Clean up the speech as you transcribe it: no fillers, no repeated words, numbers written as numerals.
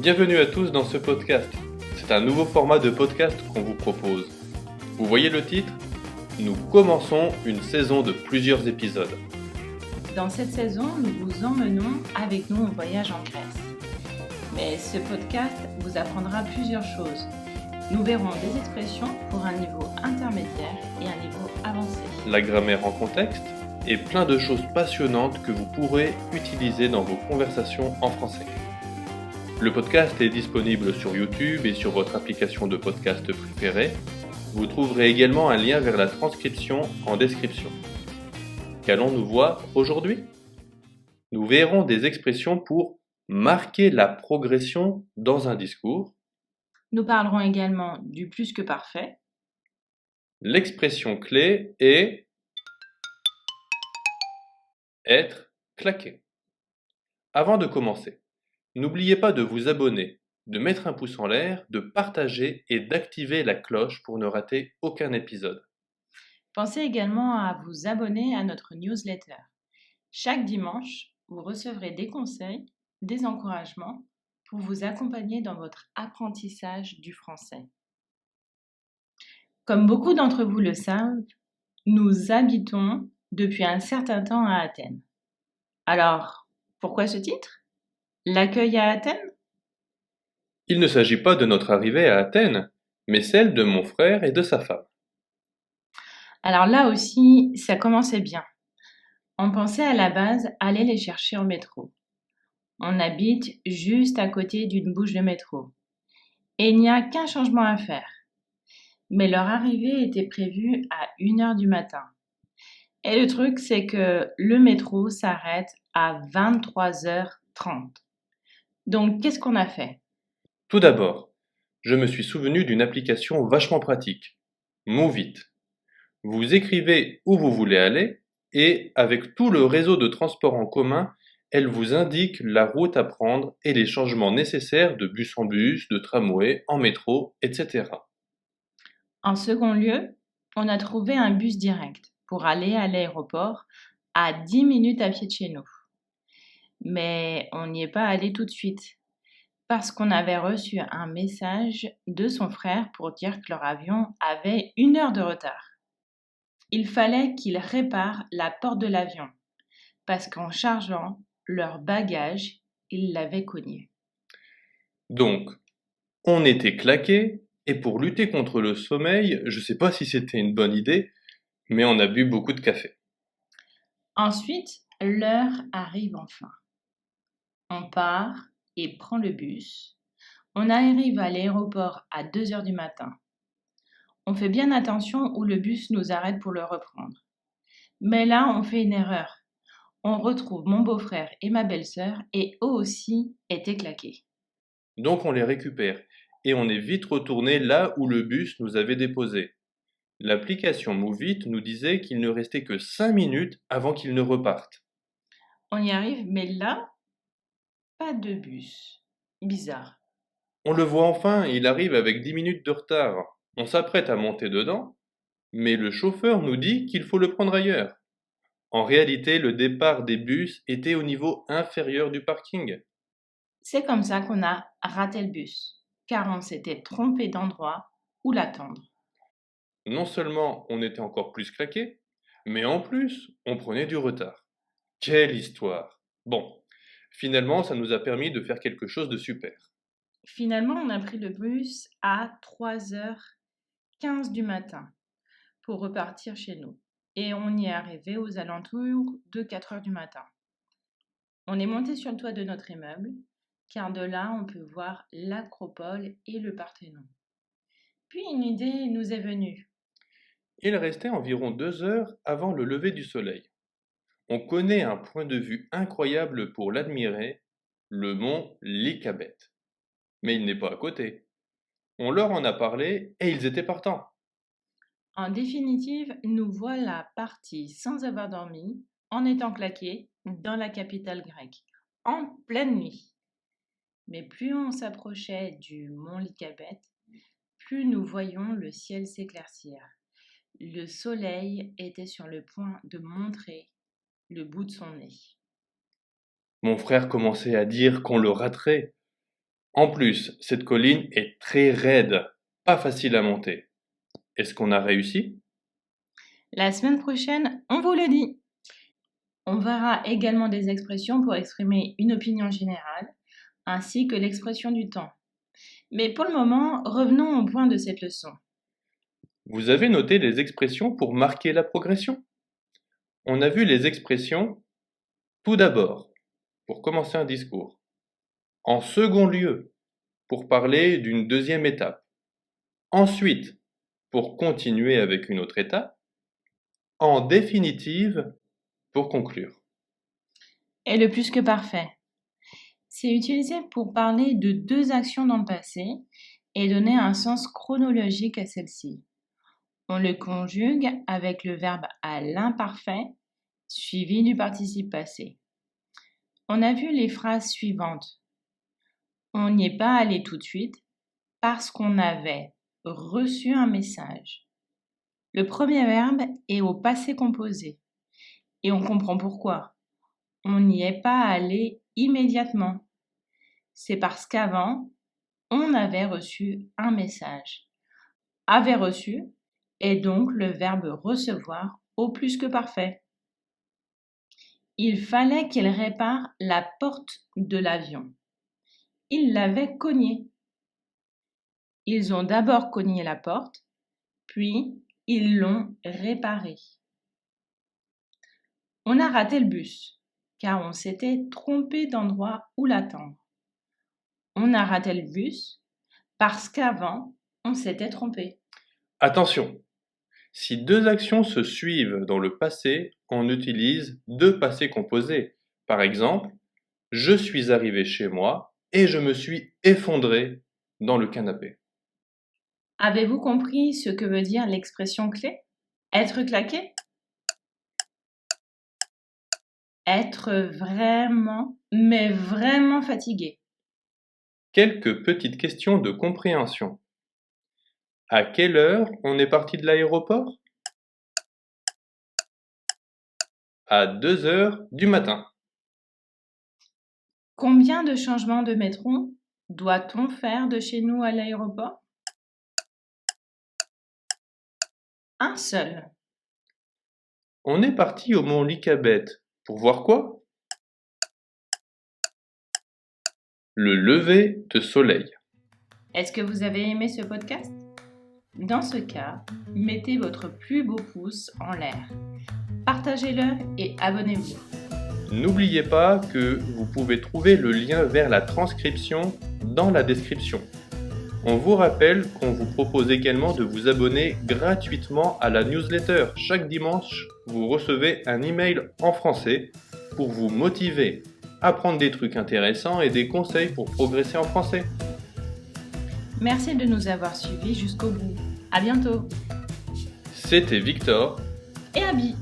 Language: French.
Bienvenue à tous dans ce podcast. C'est un nouveau format de podcast qu'on vous propose. Vous voyez le titre ? Nous commençons une saison de plusieurs épisodes. Dans cette saison, nous vous emmenons avec nous en voyage en Grèce. Mais ce podcast vous apprendra plusieurs choses. Nous verrons des expressions pour un niveau intermédiaire et un niveau avancé. La grammaire en contexte et plein de choses passionnantes que vous pourrez utiliser dans vos conversations en français. Le podcast est disponible sur YouTube et sur votre application de podcast préférée. Vous trouverez également un lien vers la transcription en description. Qu'allons-nous voir aujourd'hui ? Nous verrons des expressions pour marquer la progression dans un discours. Nous parlerons également du plus que parfait. L'expression clé est être claqué. Avant de commencer, n'oubliez pas de vous abonner, de mettre un pouce en l'air, de partager et d'activer la cloche pour ne rater aucun épisode. Pensez également à vous abonner à notre newsletter. Chaque dimanche, vous recevrez des conseils, des encouragements pour vous accompagner dans votre apprentissage du français. Comme beaucoup d'entre vous le savent, nous habitons depuis un certain temps à Athènes. Alors, pourquoi ce titre ? L'accueil à Athènes ? Il ne s'agit pas de notre arrivée à Athènes, mais celle de mon frère et de sa femme. Alors là aussi, ça commençait bien. On pensait à la base aller les chercher en métro. On habite juste à côté d'une bouche de métro. Et il n'y a qu'un changement à faire. Mais leur arrivée était prévue à 1h du matin. Et le truc, c'est que le métro s'arrête à 23h30. Donc, qu'est-ce qu'on a fait ? Tout d'abord, je me suis souvenu d'une application vachement pratique, Moovit. Vous écrivez où vous voulez aller et avec tout le réseau de transport en commun, elle vous indique la route à prendre et les changements nécessaires de bus en bus, de tramway, en métro, etc. En second lieu, on a trouvé un bus direct pour aller à l'aéroport à 10 minutes à pied de chez nous. Mais on n'y est pas allé tout de suite parce qu'on avait reçu un message de son frère pour dire que leur avion avait 1 heure de retard. Il fallait qu'ils réparent la porte de l'avion parce qu'en chargeant leur bagage, ils l'avaient cogné. Donc, on était claqués et pour lutter contre le sommeil, je sais pas si c'était une bonne idée, mais on a bu beaucoup de café. Ensuite, l'heure arrive enfin. On part et prend le bus. On arrive à l'aéroport à 2h du matin. On fait bien attention où le bus nous arrête pour le reprendre. Mais là, on fait une erreur. On retrouve mon beau-frère et ma belle-sœur et eux aussi étaient claqués. Donc on les récupère et on est vite retourné là où le bus nous avait déposés. L'application Moovit nous disait qu'il ne restait que 5 minutes avant qu'ils ne repartent. On y arrive, mais là, pas de bus. Bizarre. On le voit enfin, il arrive avec 10 minutes de retard. On s'apprête à monter dedans, mais le chauffeur nous dit qu'il faut le prendre ailleurs. En réalité, le départ des bus était au niveau inférieur du parking. C'est comme ça qu'on a raté le bus, car on s'était trompé d'endroit où l'attendre. Non seulement on était encore plus claqués, mais en plus, on prenait du retard. Quelle histoire! Bon, finalement, ça nous a permis de faire quelque chose de super. Finalement, on a pris le bus à 3h15 du matin pour repartir chez nous. Et on y est arrivé aux alentours de 4h du matin. On est monté sur le toit de notre immeuble, car de là, on peut voir l'Acropole et le Parthénon. Puis une idée nous est venue. Il restait environ 2 heures avant le lever du soleil. On connaît un point de vue incroyable pour l'admirer, le mont Lycabet. Mais il n'est pas à côté. On leur en a parlé et ils étaient partants. En définitive, nous voilà partis sans avoir dormi, en étant claqués dans la capitale grecque, en pleine nuit. Mais plus on s'approchait du mont Lycabet, plus nous voyions le ciel s'éclaircir. Le soleil était sur le point de montrer le bout de son nez. Mon frère commençait à dire qu'on le raterait. En plus, cette colline est très raide, pas facile à monter. Est-ce qu'on a réussi? La semaine prochaine, on vous le dit. On verra également des expressions pour exprimer une opinion générale, ainsi que l'expression du temps. Mais pour le moment, revenons au point de cette leçon. Vous avez noté les expressions pour marquer la progression? On a vu les expressions tout d'abord, pour commencer un discours. En second lieu, pour parler d'une deuxième étape. Ensuite, pour continuer avec une autre étape. En définitive, pour conclure. Et le plus que parfait. C'est utilisé pour parler de deux actions dans le passé et donner un sens chronologique à celle-ci. On le conjugue avec le verbe à l'imparfait suivi du participe passé. On a vu les phrases suivantes. On n'y est pas allé tout de suite parce qu'on avait reçu un message. Le premier verbe est au passé composé et on comprend pourquoi. On n'y est pas allé immédiatement. C'est parce qu'avant, on avait reçu un message. Avait reçu est donc le verbe recevoir au plus que parfait. Il fallait qu'il répare la porte de l'avion. Ils l'avaient cognée. Ils ont d'abord cogné la porte, puis ils l'ont réparée. On a raté le bus, car on s'était trompé d'endroit où l'attendre. On a raté le bus parce qu'avant, on s'était trompé. Attention, si deux actions se suivent dans le passé, on utilise deux passés composés. Par exemple, je suis arrivé chez moi et je me suis effondré dans le canapé. Avez-vous compris ce que veut dire l'expression clé? Être claqué? Être vraiment, mais vraiment fatigué. Quelques petites questions de compréhension. À quelle heure on est parti de l'aéroport? À 2 heures du matin. Combien de changements de métro doit-on faire de chez nous à l'aéroport? Un seul. On est parti au mont Lycabette. Pour voir quoi? Le lever de soleil. Est-ce que vous avez aimé ce podcast? Dans ce cas, mettez votre plus beau pouce en l'air. Partagez-le et abonnez-vous. N'oubliez pas que vous pouvez trouver le lien vers la transcription dans la description. On vous rappelle qu'on vous propose également de vous abonner gratuitement à la newsletter. Chaque dimanche, vous recevez un email en français pour vous motiver, apprendre des trucs intéressants et des conseils pour progresser en français. Merci de nous avoir suivis jusqu'au bout. À bientôt. C'était Victor Et Abby.